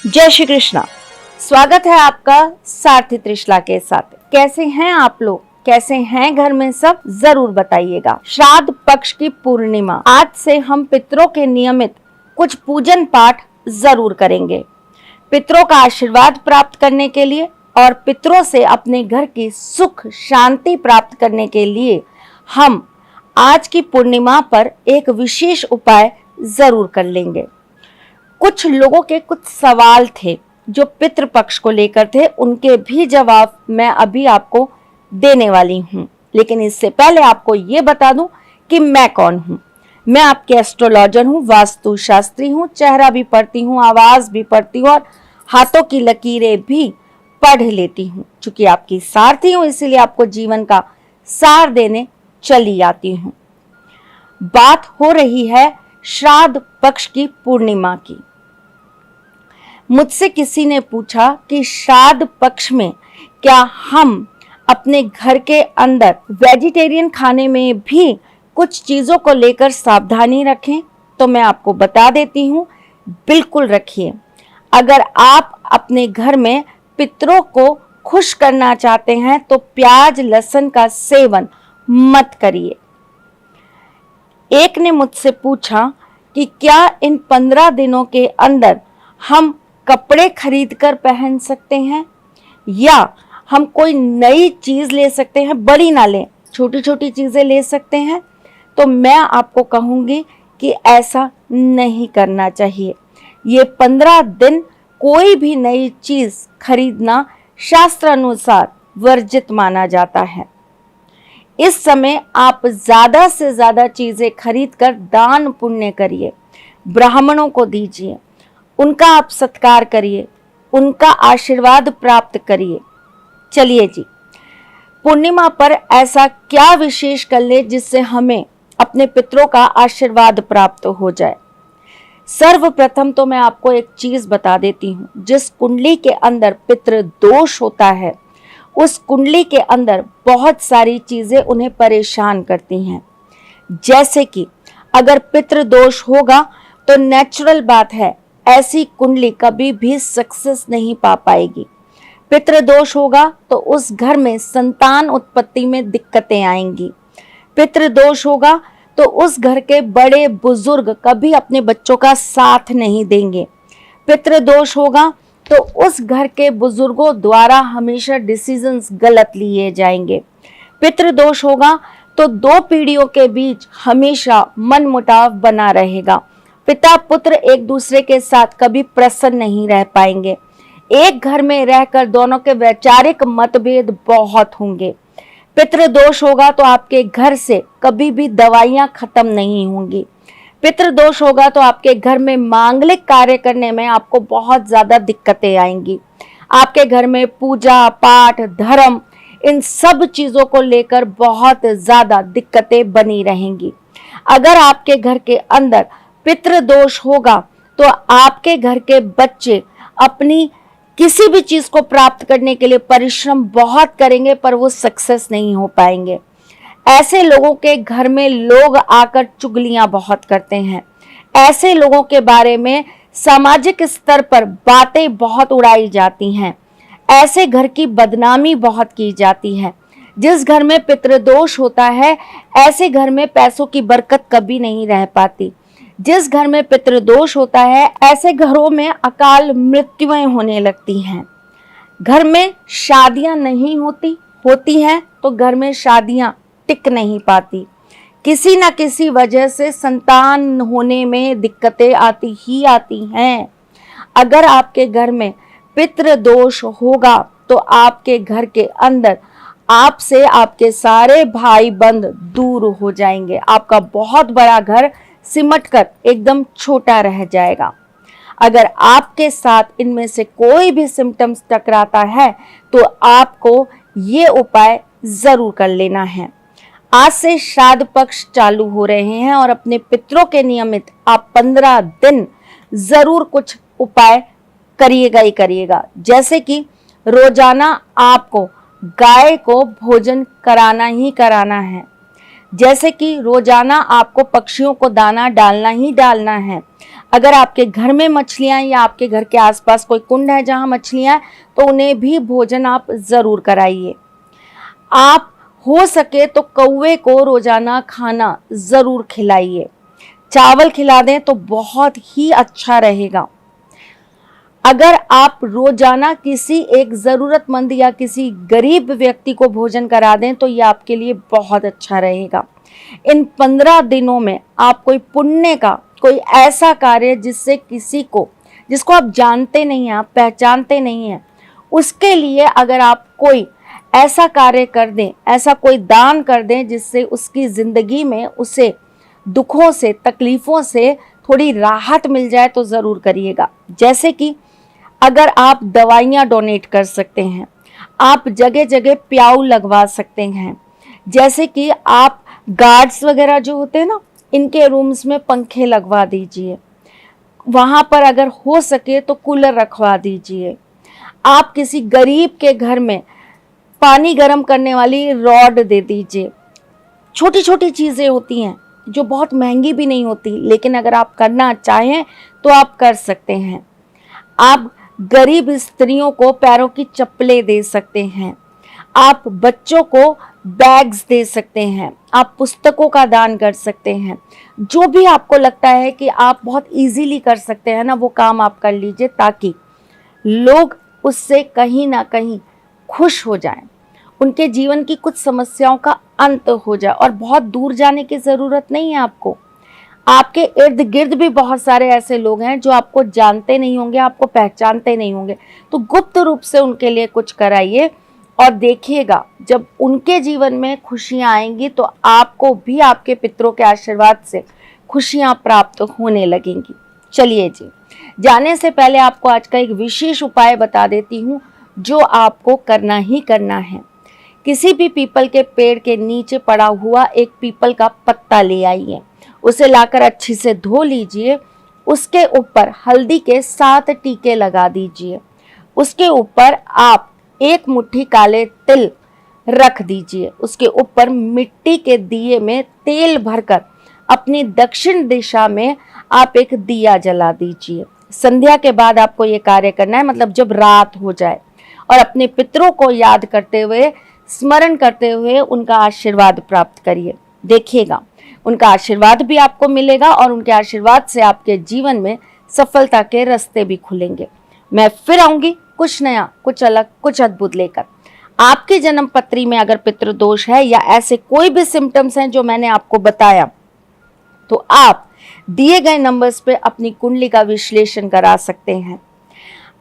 जय श्री कृष्णा। स्वागत है आपका सारथी त्रिशला के साथ। कैसे हैं आप लोग? कैसे हैं घर में सब? जरूर बताइएगा। श्राद्ध पक्ष की पूर्णिमा, आज से हम पितरों के नियमित कुछ पूजन पाठ जरूर करेंगे। पितरों का आशीर्वाद प्राप्त करने के लिए और पितरों से अपने घर की सुख शांति प्राप्त करने के लिए हम आज की पूर्णिमा पर एक विशेष उपाय जरूर कर लेंगे। कुछ लोगों के कुछ सवाल थे जो पितृपक्ष को लेकर थे, उनके भी जवाब मैं अभी आपको देने वाली हूँ। लेकिन इससे पहले आपको ये बता दूं कि मैं कौन हूँ। मैं आपके एस्ट्रोलॉजर हूँ, वास्तु शास्त्री हूँ, चेहरा भी पढ़ती हूँ, आवाज भी पढ़ती हूँ और हाथों की लकीरें भी पढ़ लेती हूँ। चूंकि आपकी सारथी हूँ इसीलिए आपको जीवन का सार देने चली आती हूँ। बात हो रही है श्राद्ध पक्ष की पूर्णिमा की। मुझसे किसी ने पूछा कि श्राद्ध पक्ष में क्या हम अपने घर के अंदर वेजिटेरियन खाने में भी कुछ चीजों को लेकर सावधानी रखें? तो मैं आपको बता देती हूँ, बिल्कुल रखिए। अगर आप अपने घर में पितरों को खुश करना चाहते हैं तो प्याज लहसुन का सेवन मत करिए। एक ने मुझसे पूछा कि क्या इन 15 दिनों के अंदर हम कपड़े खरीदकर पहन सकते हैं या हम कोई नई चीज ले सकते हैं? बड़ी ना लें, छोटी छोटी चीजें ले सकते हैं। तो मैं आपको कहूंगी कि ऐसा नहीं करना चाहिए। ये 15 दिन कोई भी नई चीज खरीदना शास्त्र अनुसार वर्जित माना जाता है। इस समय आप ज्यादा से ज्यादा चीजें खरीद कर दान पुण्य करिए, ब्राह्मणों को दीजिए, उनका आप सत्कार करिए, उनका आशीर्वाद प्राप्त करिए। चलिए जी, पूर्णिमा पर ऐसा क्या विशेष कर ले जिससे हमें अपने पितरों का आशीर्वाद प्राप्त हो जाए। सर्वप्रथम तो मैं आपको एक चीज बता देती हूँ। जिस कुंडली के अंदर पितृ दोष होता है उस कुंडली के अंदर बहुत सारी चीजें उन्हें परेशान करती हैं। जैसे कि अगर पितृ दोष होगा तो नेचुरल बात है ऐसी कुंडली कभी भी सक्सेस नहीं पा पाएगी। पितृ दोष होगा तो उस घर में संतान उत्पत्ति में दिक्कतें आएंगी। पितृ दोष होगा तो उस घर के बड़े बुजुर्ग कभी अपने बच्चों का साथ नहीं देंगे। पितृ दोष होगा तो उस घर के बुजुर्गों द्वारा हमेशा डिसीजंस गलत लिए जाएंगे। पितृ दोष होगा तो 2 पीढ़ियों के बीच हमेशा मनमुटाव बना रहेगा। पिता पुत्र एक दूसरे के साथ कभी प्रसन्न नहीं रह पाएंगे। एक घर में रहकर दोनों के वैचारिक मतभेद बहुत होंगे। पितृ दोष होगा तो आपके घर से कभी भी दवाइयां खत्म नहीं होंगी। पितृ दोष होगा तो आपके घर में मांगलिक कार्य करने में आपको बहुत ज्यादा दिक्कतें आएंगी। आपके घर में पूजा पाठ धर्म इन सब चीजों को लेकर बहुत ज्यादा दिक्कतें बनी रहेंगी। अगर आपके घर के अंदर पितृ दोष होगा तो आपके घर के बच्चे अपनी किसी भी चीज को प्राप्त करने के लिए परिश्रम बहुत करेंगे पर वो सक्सेस नहीं हो पाएंगे। ऐसे लोगों के घर में लोग आकर चुगलियां बहुत करते हैं। ऐसे लोगों के बारे में सामाजिक स्तर पर बातें बहुत उड़ाई जाती हैं। ऐसे घर की बदनामी बहुत की जाती है। जिस घर में पितृदोष होता है ऐसे घर में पैसों की बरकत कभी नहीं रह पाती। जिस घर में पितृदोष होता है ऐसे घरों में अकाल मृत्युएं होने लगती हैं। घर में शादियां नहीं होती हैं तो घर में शादियां टिक नहीं पाती। किसी न किसी वजह से संतान होने में दिक्कतें आती ही आती हैं। अगर आपके घर में पितृदोष होगा तो आपके घर के अंदर आपसे आपके सारे भाई बंद दूर हो जाएंगे। आपका बहुत बड़ा घर सिमट कर एकदम छोटा रह जाएगा। अगर आपके साथ इनमें से कोई भी सिम्टम्स टकराता है तो आपको ये उपाय जरूर कर लेना है। आज से श्राद्ध पक्ष चालू हो रहे हैं और अपने पितरों के नियमित आप 15 दिन जरूर कुछ उपाय करिएगा ही करिएगा। जैसे कि रोजाना आपको गाय को भोजन कराना ही कराना है। जैसे कि रोजाना आपको पक्षियों को दाना डालना ही डालना है। अगर आपके घर में मछलियां या आपके घर के आसपास कोई कुंड है जहां मछलियां हैं, तो उन्हें भी भोजन आप जरूर कराइए। आप हो सके तो कौवे को रोजाना खाना जरूर खिलाइए। चावल खिला दें तो बहुत ही अच्छा रहेगा। अगर आप रोजाना किसी एक जरूरतमंद या किसी गरीब व्यक्ति को भोजन करा दें तो ये आपके लिए बहुत अच्छा रहेगा। इन 15 दिनों में आप कोई पुण्य का कोई ऐसा कार्य जिसको आप जानते नहीं हैं, आप पहचानते नहीं हैं, उसके लिए अगर आप कोई ऐसा कार्य कर दें, ऐसा कोई दान कर दें जिससे उसकी जिंदगी में उसे दुखों से, तकलीफों से थोड़ी राहत मिल जाए, तो जरूर करिएगा। जैसे कि अगर आप दवाइयाँ डोनेट कर सकते हैं, आप जगह जगह प्याऊ लगवा सकते हैं, जैसे कि आप गार्ड्स वगैरह जो होते हैं ना, इनके रूम्स में पंखे लगवा दीजिए। वहाँ पर अगर हो सके तो कूलर रखवा दीजिए। आप किसी गरीब के घर में पानी गर्म करने वाली रॉड दे दीजिए। छोटी छोटी चीज़ें होती हैं जो बहुत महंगी भी नहीं होती, लेकिन अगर आप करना चाहें तो आप कर सकते हैं। आप गरीब स्त्रियों को पैरों की चप्पलें दे सकते हैं। आप बच्चों को बैग्स दे सकते हैं। आप पुस्तकों का दान कर सकते हैं। जो भी आपको लगता है कि आप बहुत इजीली कर सकते हैं ना, वो काम आप कर लीजिए, ताकि लोग उससे कहीं ना कहीं खुश हो जाएं, उनके जीवन की कुछ समस्याओं का अंत हो जाए। और बहुत दूर जाने की ज़रूरत नहीं है आपको। आपके इर्द गिर्द भी बहुत सारे ऐसे लोग हैं जो आपको जानते नहीं होंगे, आपको पहचानते नहीं होंगे, तो गुप्त रूप से उनके लिए कुछ कराइए और देखिएगा जब उनके जीवन में खुशियां आएंगी तो आपको भी आपके पितरों के आशीर्वाद से खुशियां प्राप्त होने लगेंगी। चलिए जी, जाने से पहले आपको आज का एक विशेष उपाय बता देती हूँ जो आपको करना ही करना है। किसी भी पीपल के पेड़ के नीचे पड़ा हुआ एक पीपल का पत्ता ले आइए, उसे लाकर अच्छी से धो लीजिए। उसके ऊपर हल्दी के 7 टीके लगा दीजिए। उसके ऊपर आप 1 मुट्ठी काले तिल रख दीजिए। उसके ऊपर मिट्टी के दिए में तेल भरकर अपनी दक्षिण दिशा में आप एक दिया जला दीजिए। संध्या के बाद आपको ये कार्य करना है, मतलब जब रात हो जाए, और अपने पितरों को याद करते हुए, स्मरण करते हुए उनका आशीर्वाद प्राप्त करिए। देखिएगा उनका आशीर्वाद भी आपको मिलेगा और उनके आशीर्वाद से आपके जीवन में सफलता के रास्ते भी खुलेंगे। मैं फिर आऊंगी कुछ नया, कुछ अलग, कुछ अद्भुत लेकर। आपकी जन्म पत्री में अगर पितृदोष है या ऐसे कोई भी सिम्टम्स हैं जो मैंने आपको बताया, तो आप दिए गए नंबर्स पे अपनी कुंडली का विश्लेषण करा सकते हैं।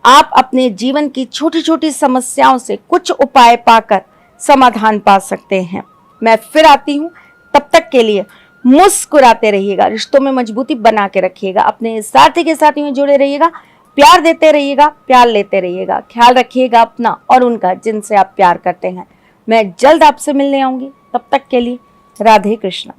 आप अपने जीवन की छोटी छोटी समस्याओं से कुछ उपाय पाकर समाधान पा सकते हैं। मैं फिर आती हूँ, तब तक के लिए मुस्कुराते रहिएगा, रिश्तों में मजबूती बना के रखिएगा, अपने साथी के साथ में जुड़े रहिएगा, प्यार देते रहिएगा, प्यार लेते रहिएगा, ख्याल रखिएगा अपना और उनका जिनसे आप प्यार करते हैं। मैं जल्द आपसे मिलने आऊंगी, तब तक के लिए राधे कृष्णा।